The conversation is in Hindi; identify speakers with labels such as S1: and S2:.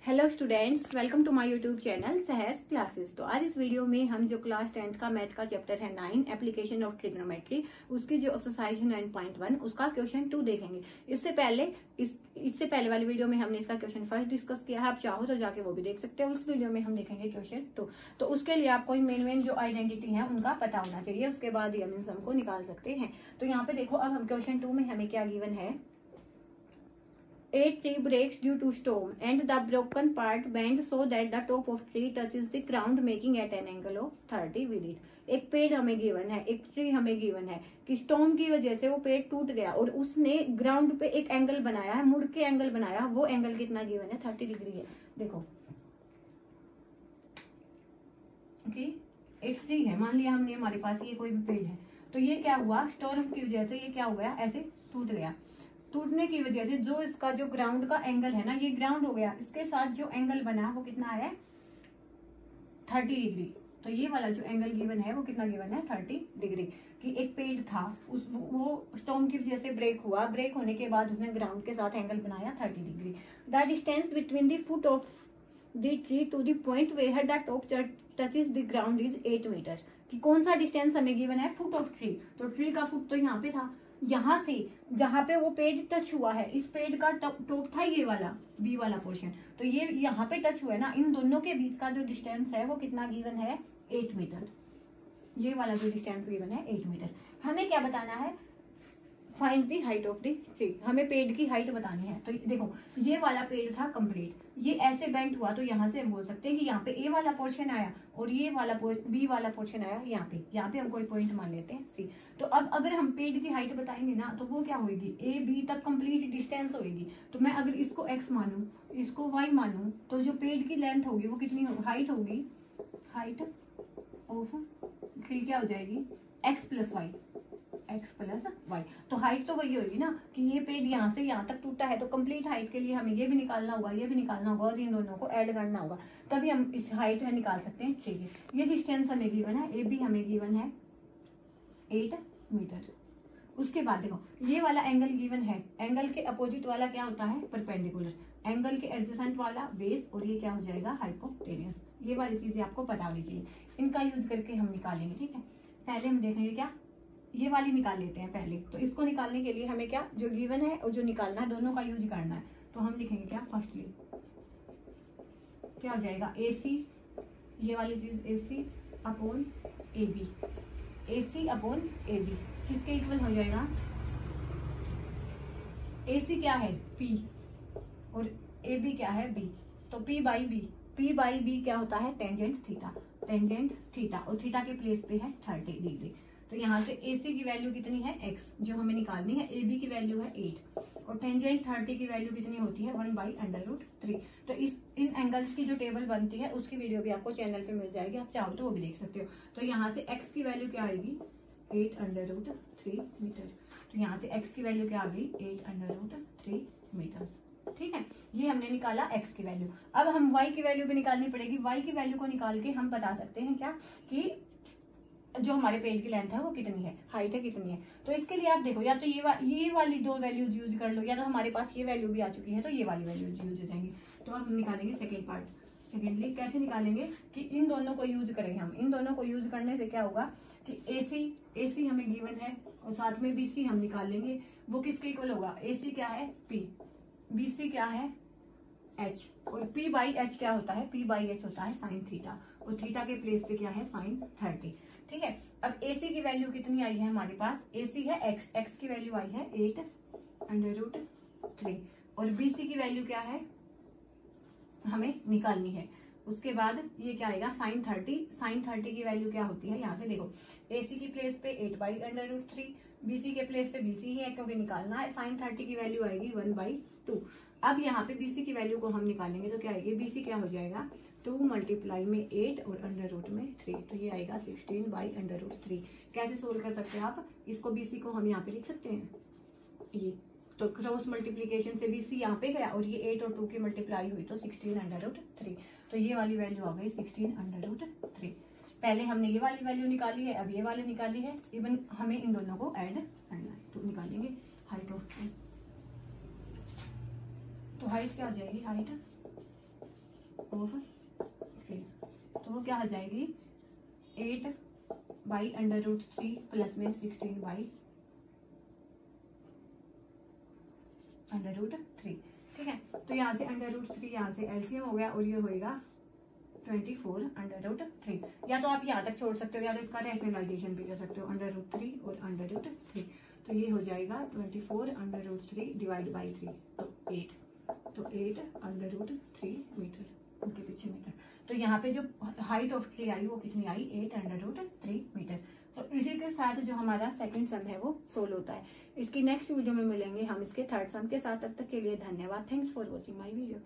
S1: Hello students, welcome to my YouTube channel Sahaj classes. तो आज इस वीडियो में हम जो क्लास 10th का मैथ का चैप्टर है 9 एप्लीकेशन ऑफ ट्रिग्नोमेट्री, उसकी जो एक्सरसाइज है 9.1 उसका क्वेश्चन 2 देखेंगे। इससे पहले वाली वीडियो में हमने इसका क्वेश्चन फर्स्ट डिस्कस किया है। आप चाहो तो जाके वो भी देख सकते हो। इस वीडियो में हम देखेंगे क्वेश्चन 2। तो उसके लिए आपको मेन जो आइडेंटिटी है उनका पता होना चाहिए, उसके बाद ही हम इन सम को निकाल सकते हैं। तो यहाँ पे देखो, अब हम क्वेश्चन 2 में हमें क्या गिवन है। A tree breaks due to storm and the broken part bends so that the top of tree touches the ground making at an angle of 30 with it। एक पेड़ हमें गिवन है, एक ट्री हमें गिवन है कि स्टॉर्म की वजह से वो पेड़ टूट गया और उसने ग्राउंड पे एक एंगल बनाया है, मुड़ के एंगल बनाया। वो एंगल कितना गिवन है? 30 डिग्री है। देखो कि एक ट्री है, मान लिया हमने, हमारे पास ये कोई भी पेड़ है, तो ये क्या हुआ, स्टॉर्म की वजह से ये क्या हो गया, ऐसे टूट गया। टूटने की वजह से जो इसका जो ग्राउंड का एंगल है ना, ये ग्राउंड हो गया, इसके साथ जो एंगल बना वो कितना है, 30 डिग्री। तो ये वाला जो एंगल गिवन है वो कितना गिवन है, 30 डिग्री। कि एक पेड़ था, वो स्टॉर्म की वजह से ब्रेक हुआ, ब्रेक होने के बाद उसने ग्राउंड के साथ एंगल बनाया 30 degree. The distance between the foot of the tree to the point where the top touches the ground is 8 metre. कि कौन सा डिस्टेंस हमें गिवन है, फुट ऑफ ट्री। तो ट्री का फुट तो यहाँ पे था, यहाँ से जहां पे वो पेड़ टच हुआ है, इस पेड़ का टॉप था ये वाला बी वाला पोर्शन, तो ये यहाँ पे टच हुआ है ना, इन दोनों के बीच का जो डिस्टेंस है वो कितना गिवन है, 8 मीटर। ये वाला जो डिस्टेंस गिवन है 8 मीटर। हमें क्या बताना है, find the height of the tree. हमें पेड़ की हाइट बतानी है। तो देखो, ये वाला पेड़ था कंप्लीट, ये ऐसे बेंट हुआ, तो यहाँ से हम बोल सकते हैं कि यहाँ पे ए वाला पोर्शन आया और ये वाला बी वाला पोर्शन आया यहाँ पे हम कोई पॉइंट मान लेते हैं सी। तो अब अगर हम पेड़ की हाइट बताएंगे ना, तो वो क्या होगी, ए बी तक कंप्लीट डिस्टेंस होगी। तो मैं अगर इसको एक्स मानू, इसको वाई मानू, तो जो पेड़ की लेंथ होगी वो कितनी होगी, हाइट होगी, हाइट ऑफ ट्री क्या हो जाएगी, X plus Y, X plus Y. तो हाइट तो वही होगी ना, कि ये पेड़ यहाँ से यहाँ तक टूटा है, तो कंप्लीट हाइट के लिए हमें ये भी निकालना होगा, ये भी निकालना होगा, और इन दोनों को ऐड करना होगा, तभी हम इस हाइट निकाल सकते हैं ट्री की। ये डिस्टेंस हमें गिवन है, ए बी हमें गिवन है 8 मीटर। उसके बाद देखो, ये वाला एंगल गिवन है, एंगल के अपोजिट वाला क्या होता है, परपेंडिकुलर। एंगल के एडजेसेंट वाला बेस, और ये क्या हो जाएगा, हाइपोटेनियस। ये वाली चीजें आपको पता होनी चाहिए, इनका यूज करके हम निकालेंगे। ठीक है, पहले हम देखेंगे क्या, ये वाली निकाल लेते हैं पहले। तो इसको निकालने के लिए हमें क्या, जो गिवन है और जो निकालना है, दोनों का यूज करना है। तो हम लिखेंगे क्या, फर्स्टली क्या हो जाएगा, ए सी, ये वाली चीज A C upon A B, A C upon A B किसके इक्वल हो जाएगा, ए सी क्या है, पी, और ए बी क्या है, बी। तो P by B, P by B क्या होता है, टेंजेंट थीटा, टेंजेंट थीटा, और थीटा के प्लेस पे है 30 डिग्री। तो यहाँ से AC की वैल्यू कितनी है, x, जो हमें निकालनी है। AB की वैल्यू है 8 और टेंजेंट 30 की वैल्यू कितनी होती है, 1/√3। तो इन एंगल्स की जो टेबल बनती है उसकी वीडियो भी आपको चैनल पे मिल जाएगी, आप चाहो तो वो भी देख सकते हो। तो यहाँ से x की वैल्यू क्या आएगी, 8√3 मीटर। तो यहाँ से x की वैल्यू क्या आ गई, 8√3 मीटर। ठीक है, ये हमने निकाला x की वैल्यू। अब हम y की वैल्यू भी निकालनी पड़ेगी। y की वैल्यू को निकाल के हम बता सकते हैं क्या, कि जो हमारे पेड़ की लेंथ है वो कितनी है, हाइट है कितनी है। तो इसके लिए आप देखो, या तो ये वाली दो वैल्यूज यूज कर लो, या तो हमारे पास ये वैल्यू भी आ चुकी है, तो ये वाली वैल्यूज यूज हो जाएंगी। तो अब हम निकालेंगे सेकेंड पार्ट। सेकेंडली कैसे निकालेंगे, कि इन दोनों को यूज करें हम। इन दोनों को यूज करने से क्या होगा, कि AC हमें गिवन है और साथ में BC हम निकाल लेंगे। वो किसके इक्वल होगा, AC क्या है, P, BC क्या है, H, और P बाई H क्या होता है, P बाई H होता है साइन थीटा, और थीटा के प्लेस पे क्या है, साइन 30। ठीक है, अब AC की वैल्यू कितनी आई है हमारे पास, AC है x की वैल्यू आई है 8√3, और BC की वैल्यू क्या है, हमें निकालनी है। उसके बाद ये क्या आएगा, साइन 30 की वैल्यू क्या होती है, यहाँ से देखो, AC की प्लेस पे 8/√3, BC के प्लेस पे BC है क्योंकि निकालना है, साइन 30 की वैल्यू आएगी 1/2। अब यहाँ पे BC की वैल्यू को हम निकालेंगे, तो क्या आएगी, BC क्या हो जाएगा, 2 मल्टीप्लाई में 8 और अंडर में 3, तो ये आएगा 16/√3। कैसे सोल्व कर सकते हैं आप इसको, BC को हम यहाँ पे लिख सकते हैं, ये तो क्रॉस मल्टीप्लीकेशन से BC यहाँ पे गया और ये 8 और 2 की मल्टीप्लाई हुई तो 16/√3। तो ये वाली वैल्यू आ गई 16/√3। पहले हमने ये वाली वैल्यू निकाली है, अब ये वाली निकाली है, इवन हमें इन दोनों को ऐड करना है। तो निकालेंगे हाइट ऑफ ट्री। तो हाइट क्या हो जाएगी, हाइट ऑफ ट्री, तो वो क्या हो जाएगी 8/√3 प्लस में 16/√3, ठीक है। तो यहाँ से √3 यहाँ से एलसीएम हो गया और ये होएगा 24/√3, या तो आप यहाँ तक छोड़ सकते हो या तो इसका रेशनलाइजेशन भी कर सकते हो, √3 और √3, तो ये हो जाएगा 24/√3 डिवाइड बाई 3, तो 8, तो 8/√3 मीटर, उनके पीछे मीटर। तो यहाँ पे जो हाइट ऑफ ट्री आई वो कितनी आई 8/√3 मीटर। तो इसी के साथ जो हमारा सेकंड सम है वो सोल्व होता है। इसकी नेक्स्ट वीडियो में मिलेंगे हम इसके थर्ड सम के साथ। तब तक के लिए धन्यवाद। Thanks for watching my video.